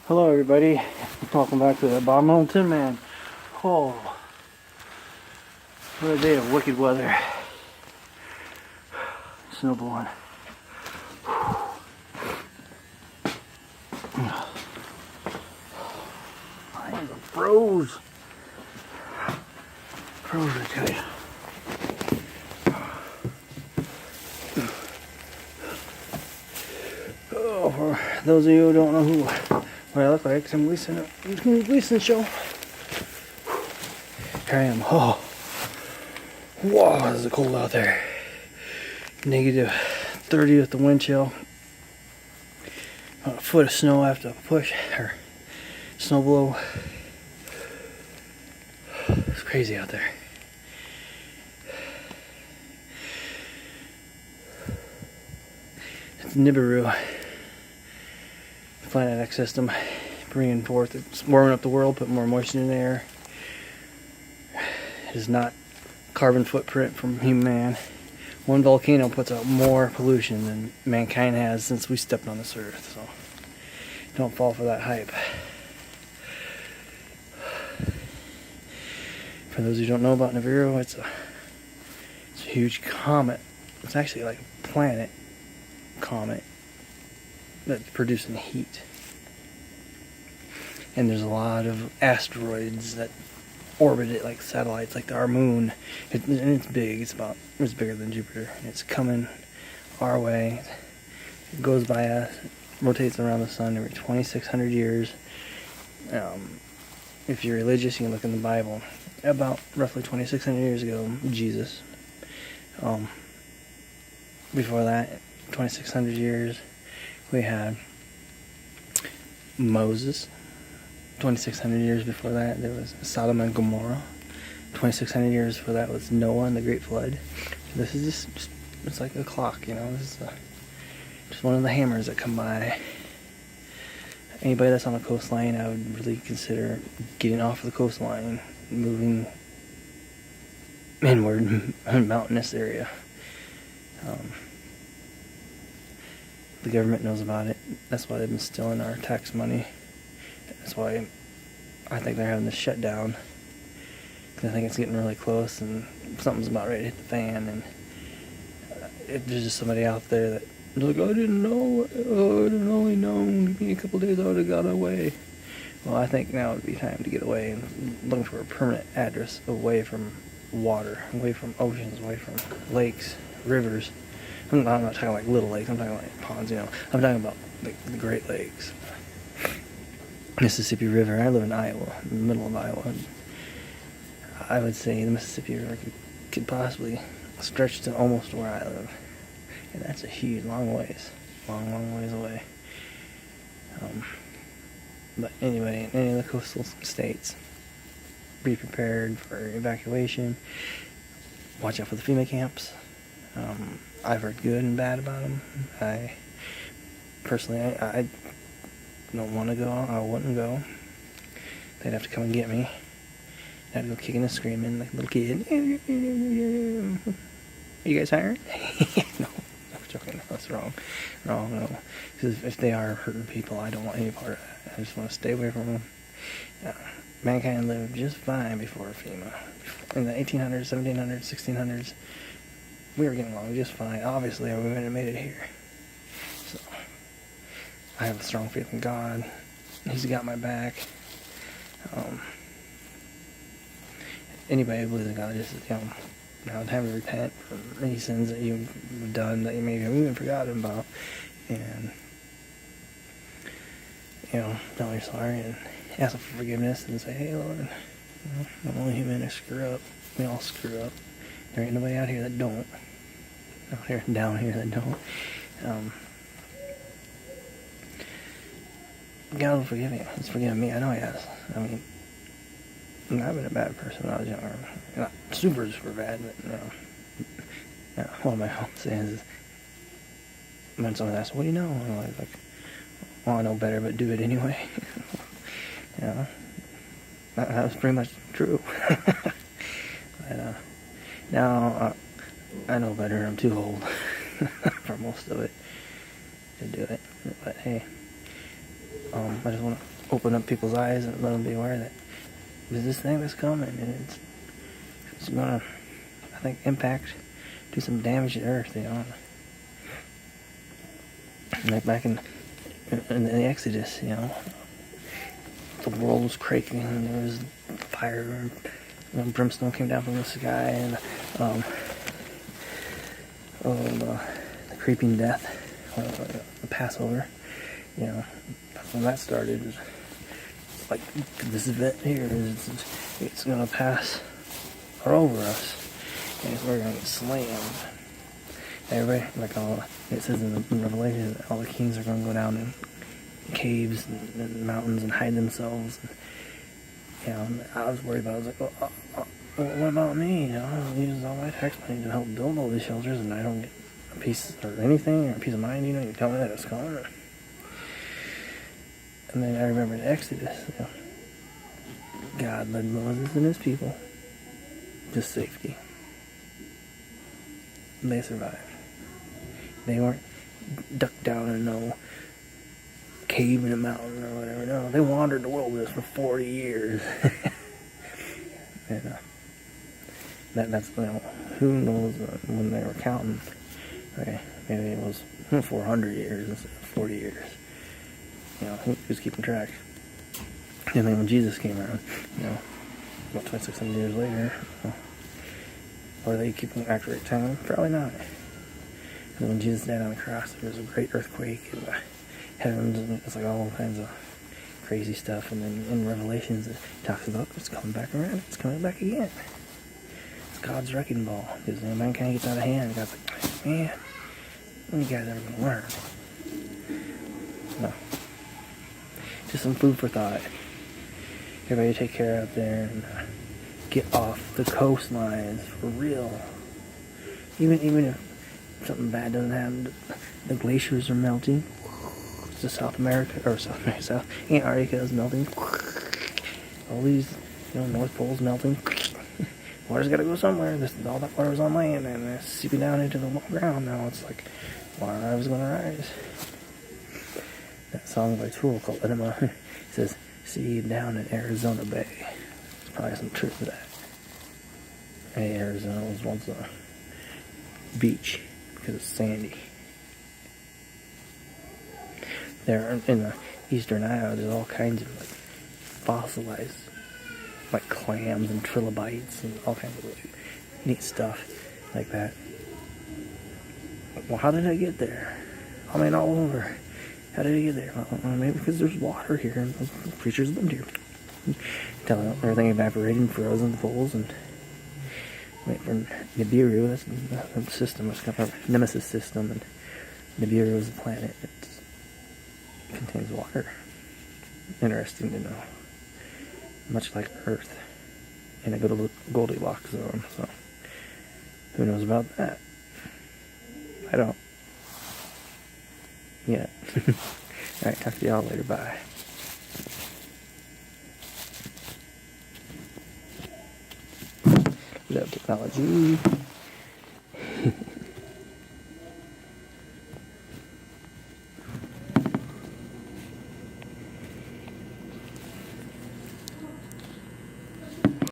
Hello everybody, welcome back to the Abominable Tin Man. Oh, what a day of wicked weather. Snow blowing. My hands are froze. Froze, I tell you. Oh, for those of you who don't know what I look like, I'm releasing the show. Here I am. Oh, wow, is it cold out there. -30 with the wind chill. About a foot of snow after a push, or snow blow. It's crazy out there. It's Nibiru, the Planet X system, bringing forth, it's warming up the world, putting more moisture in the air. It is not carbon footprint from human man. One volcano puts out more pollution than mankind has since we stepped on this earth, so don't fall for that hype. For those who don't know about Nibiru, it's a huge comet. It's actually like a planet comet that's producing heat. And there's a lot of asteroids that orbit it like satellites, like our moon. It's big. It's bigger than Jupiter. It's coming our way. It goes by us, rotates around the sun every 2,600 years. If you're religious, you can look in the Bible. About roughly 2,600 years ago, Jesus. Before that, 2,600 years, we had Moses. 2,600 years before that, there was Sodom and Gomorrah. 2,600 years before that was Noah and the Great Flood. This is just it's like a clock, you know. This is just one of the hammers that come by. Anybody that's on the coastline, I would really consider getting off of the coastline, moving inward, mountainous area. The government knows about it. That's why they've been stealing our tax money. That's why I think they're having this shutdown. Because I think it's getting really close and something's about ready to hit the fan. And there's just somebody out there that like, I didn't know. Oh, I'd have only known. Give me a couple days, I would have got away. Well, I think now would be time to get away and looking for a permanent address away from water, away from oceans, away from lakes, rivers. I'm not talking like little lakes. I'm talking like ponds. You know, I'm talking about the Great Lakes. Mississippi River. I live in Iowa, in the middle of Iowa. And I would say the Mississippi River could possibly stretch to almost where I live, and that's a huge, long ways away. But anyway, in any of the coastal states, be prepared for evacuation. Watch out for the FEMA camps. I've heard good and bad about them. I personally don't want to go. I wouldn't go. They'd have to come and get me. I'd go kicking and screaming like a little kid. Are you guys hired? No, I'm joking. That's wrong. No. Because if they are hurting people, I don't want any part of that. I just want to stay away from them. Mankind lived just fine before FEMA. In the 1800s, 1700s, 1600s, we were getting along just fine. Obviously, we wouldn't have made it here. So, I have a strong faith in God. He's got my back. Anybody who believes in God, just, now it's time to repent for any sins that you've done that you maybe have even forgotten about. And, tell you're sorry and ask for forgiveness and say, hey, Lord, I'm only human, I screw up. We all screw up. There ain't nobody out here that don't. Down here that don't. God will forgive you. He's forgiven me. I know He has. I mean, I've been a bad person when I was younger. Not super bad, but one of my own sayings is when someone asks, "What do you know?" And I'm like, "Well, I know better, but do it anyway." That was pretty much true. But now I know better. I'm too old for most of it to do it. But hey, I just want to open up people's eyes and let them be aware that there's this thing that's coming, and it's gonna, I think, do some damage to Earth, you know. Like back in the Exodus, you know, the world was quaking, and there was fire, and brimstone came down from the sky, and the creeping death, the Passover, you know, when that started, it's like this event here it's gonna pass over us, and we're gonna get slammed. Everybody, like it says in Revelation, all the kings are gonna go down in caves and mountains and hide themselves. You know, I was worried about. I was like, well, what about me? You know, I use all my tax money to help build all these shelters, and I don't get a piece or anything or a piece of mind. You know, you tell me that it's coming. And then I remember in Exodus, you know, God led Moses and his people to safety. And they survived. They weren't ducked down in no cave in a mountain or whatever. No, they wandered the wilderness for 40 years. And that's, you know, who knows when they were counting. Okay, maybe it was 400 years instead of 40 years. You know, who's keeping track? And then when Jesus came around, you know, about 2,600 years later, were they keeping accurate time? Probably not. And when Jesus died on the cross, there was a great earthquake in the heavens, and it's like all kinds of crazy stuff. And then in Revelations, it talks about it's coming back around. It's coming back again. It's God's wrecking ball, because mankind gets out of hand. God's like, man, when are you guys ever going to learn? No. Just some food for thought. Everybody take care out there and get off the coastlines for real. Even if something bad doesn't happen, the glaciers are melting. The South Antarctica is melting. All these, you know, North Pole's melting. Water's got to go somewhere. All that water's on land, and it's seeping down into the ground. Now it's like water is going to rise. That song by Tool called Enema, it says, "See you down in Arizona Bay." There's probably some truth to that. Hey, Arizona was once a beach because it's sandy. There in the eastern Iowa, there's all kinds of like fossilized, like clams and trilobites and all kinds of like, neat stuff like that. Well, how did I get there? I mean, all over. How did I get there? Well, maybe because there's water here and creatures lived here. Tell everything evaporated, frozen the poles, and wait for Nibiru. That's the system. It's kind of a Nemesis system, and Nibiru is a planet. It contains water. Interesting to know. Much like Earth in a Goldilocks zone. So, who knows about that? I don't. Yet. Alright, talk to y'all later. Bye. Love technology.